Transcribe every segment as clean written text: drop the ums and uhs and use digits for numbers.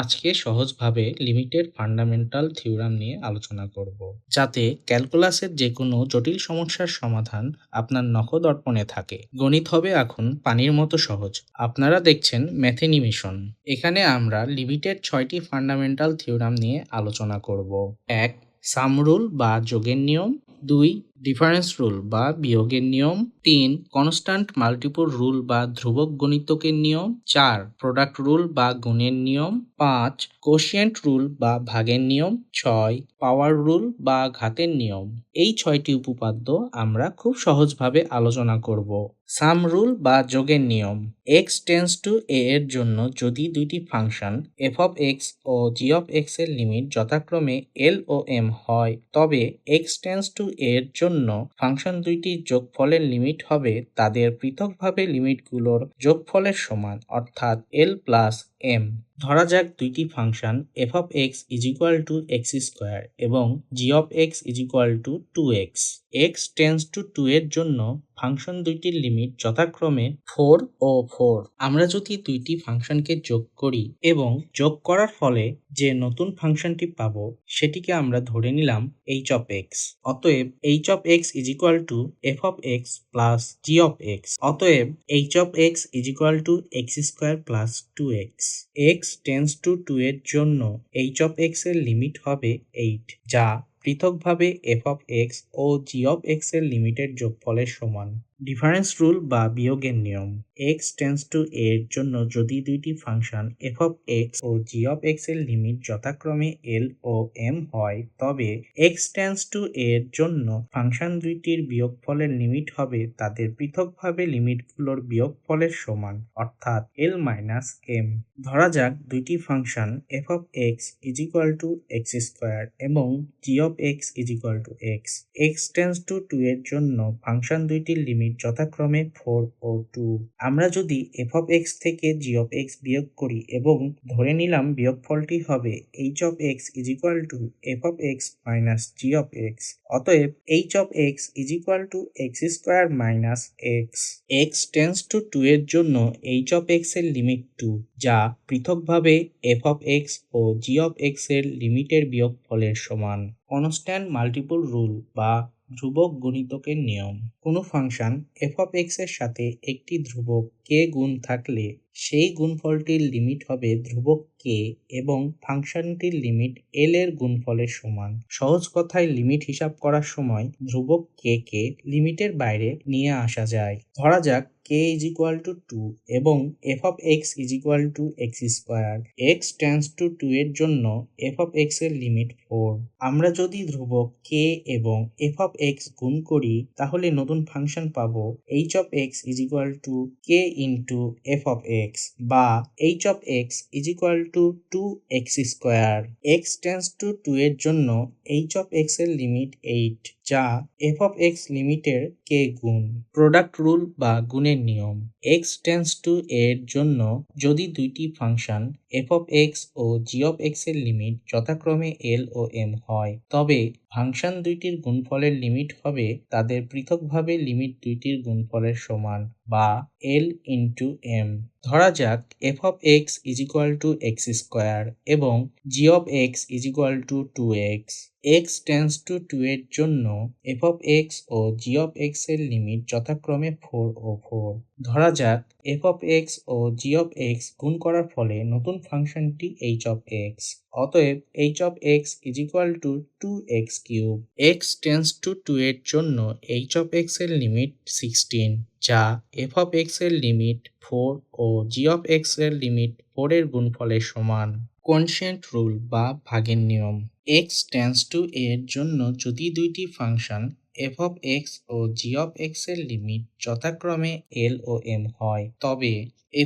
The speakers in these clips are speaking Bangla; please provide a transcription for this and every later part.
আজকে সহজভাবে লিমিটের ফান্ডামেন্টাল থিওরাম নিয়ে আলোচনা করব, যাতে ক্যালকুলাসের যে কোনো জটিল সমস্যার সমাধান আপনার নখদর্পণে থাকে। গণিত হবে এখন পানির মতো সহজ। আপনারা দেখছেন ম্যাথেনিমেশন। এখানে আমরা লিমিটের 6টি ফান্ডামেন্টাল থিওরাম নিয়ে আলোচনা করব। 1. সাম রুল বা যোগের নিয়ম। 2. ডিফারেন্স রুল বা বিয়োগের নিয়ম। 3. কনস্ট্যান্ট মাল্টিপল রুল বা ধ্রুবক গণিতকের নিয়ম। 4. প্রোডাক্ট রুল বা গুণের নিয়ম। 5. কোশিয়েন্ট রুল বা ভাগের নিয়ম। 6. পাওয়ার রুল বা ঘাতের নিয়ম। এই 6টি উপপাদ্য আমরা খুব সহজভাবে আলোচনা করব। সাম রুল বা যোগের নিয়ম। x টেন্স টু a এর জন্য যদি দুইটি ফাংশন f অফ x ও g অফ x এর লিমিট যথাক্রমে l ও m হয়, তবে x টেন্স টু a এর জন্য ফাংশন দুইটির যোগফলের লিমিট হবে তাদের পৃথকভাবে লিমিটগুলোর যোগফলের সমান, অর্থাৎ l প্লাস m। ধরা যাক দুইটি function f of x is equal to x square এবং g of x is equal two 2x। x tends to 2 এর জন্য ফাংশন দুইটির লিমিট যথাক্রমে 4 ও 4। আমরা যদি দুইটি ফাংশনকে যোগ করি এবং যোগ করার ফলে যে নতুন ফাংশনটি পাবো সেটিকে আমরা ধরে নিলাম h অফ x। অতএব h of x is equal to f of x plus g of x। অতএব h of x is equal to x square plus 2x। x tends to 2 এর জন্য h অফ x এর লিমিট হবে 8, যা পৃথকভাবে f অফ x ও g অফ x এর লিমিটের যোগফলের সমান। ডিফারেন্স রুল বা বিয়োগের নিয়ম। x টেন্স টু a এর জন্য যদি দুইটি ফাংশন f অফ x ও g অফ x এর লিমিট যথাক্রমে l ও m হয়, তবে x টেন্স টু a এর জন্য ফাংশন দুইটির বিয়োগফলের লিমিট হবে তাদের পৃথকভাবে লিমিটগুলোর বিয়োগফলের সমান, অর্থাৎ l মাইনাস m। ধরা যাক দুইটি function f of x is equal to x square এবং g of x is equal to x। x tends to 2 এর জন্য ফাংশন দুইটির লিমিট যথাক্রমে 4 ও 2। আমরা যদি f অফ x থেকে g অফ x বিয়োগ করি এবং ধরে নিলাম বিয়োগফলটি হবে h of x is equal to f of x minus g of x। অতএব h of x is equal to x square minus x। x tends to 2 এর জন্য h অফ x এর লিমিট 2, যা পৃথকভাবে f অফ x ও g অফ x এর লিমিটের বিয়োগফলের সমান। কনস্ট্যান্ট মাল্টিপল রুল বা ধ্রুবক গুণিতকের নিয়ম। কোনো ফাংশন f অফ x এর সাথে একটি ধ্রুবক k গুণ থাকলে সেই গুণফলটির লিমিট হবে ধ্রুবক k এবং ফাংশনটির লিমিট l এর গুণফলের সমান। সহজ কথায় লিমিট হিসাব করার সময় ধ্রুবক k কে লিমিটের বাইরে নিয়ে আসা যায়। ধরা যাক k is equal to 2 এবং f of x is equal to x square। x tends to 2 এর জন্য f of x এর লিমিট 4। আমরা যদি ধ্রুবক k এবং f of x গুণ করি তাহলে নতুন ফাংশন পাবো h of x is equal to k into f of x বা h of x is equal to 2x square। x tends to 2 এর জন্য h of x এর লিমিট 8, যা f of x লিমিটের k গুণ। প্রোডাক্ট রুল বা গুণের নিয়ম। x টেন্স টু এর জন্য যদি দুইটি ফাংশন f of x ও g of x এর লিমিট যথাক্রমে l ও m হয়, তবে ফাংশন দুইটির গুণফলের লিমিট হবে তাদের পৃথকভাবে লিমিট দুইটির গুণফলের সমান বা l ইন্টু m। ধরা যাক f of x is equal to x square এবং g of x is equal to 2x। x tends to 2 এর জন্য f of x ও g of x এর লিমিট যথাক্রমে 4 ও 4। ধরা যাক f of x ও g of x গুণ করার ফলে নতুন ফাংশনটি h of x। অতএব h of x is equal to 2x cube। x tends to 2 এর জন্য h of x এর লিমিট 16, যা f of x এর লিমিট 4 ও g of x এর লিমিট 4 এর গুণফলের সমান। কোনসেন্ট রুল বা ভাগের নিয়ম। x tends to a এর জন্য যদি দুইটি ফাংশন f of x ও g of x এর লিমিট যথাক্রমে l ও m হয়, তবে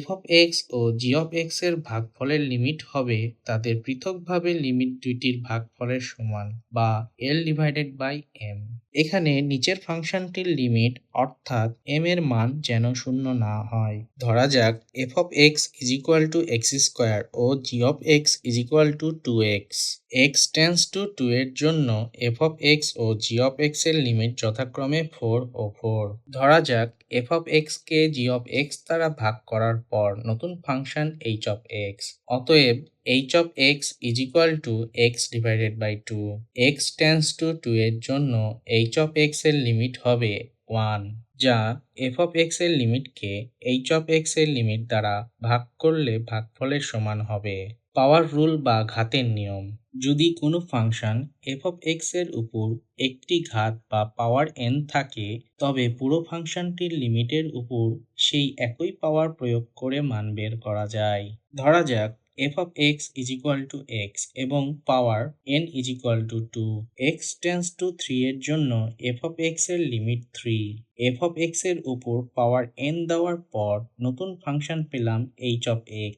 f of x ও g of x এর ভাগফলের লিমিট হবে তাদের পৃথকভাবে লিমিট দুইটির ভাগফলের সমান বা l ডিভাইডেড বাই m। এখানে নিচের ফাংশনটির লিমিট অর্থাৎ m এর মান যেন শূন্য না হয়। ধরা যাক f of x is equal to x square O g of x is equal to 2x। x tends to 2 এর জন্য f of x ও g of x এর লিমিট যথাক্রমে 4 ও 4। ধরা যাক f of x K g of x দ্বারা ভাগ করার পর নতুন ফাংশন h of x। অতএব h of x is equal to x divided by 2। x tends to 2 এর জন্য h of x এর লিমিট হবে 1, যা f of x এর লিমিটকে h of x এর লিমিট দ্বারা ভাগ করলে ভাগফলের সমান হবে। পাওয়ার রুল বা ঘাতের নিয়ম: যদি কোনো ফাংশন f of x এর উপর একটি ঘাত বা পাওয়ার n থাকে, তবে পুরো ফাংশনটির লিমিটের উপর সেই একই পাওয়ার প্রয়োগ করে মান বের করা যায়। ধরা যাক f of x is equal to x এবং পাওয়ার n is equal to 2। x tends to 3 এর জন্য f of x এর লিমিট 3। f of x এর উপর পাওয়ার n দেওয়ার পর নতুন ফাংশন পেলাম h of x।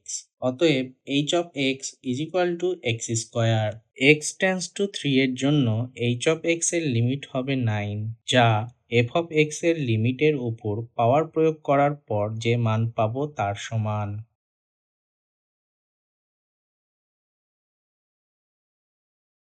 অতএব h of x is equal to x square। x tends to 3 এর জন্য h of x এর লিমিট হবে 9, যা f of x এর লিমিটের উপর পাওয়ার প্রয়োগ করার পর যে মান পাবো তার সমান।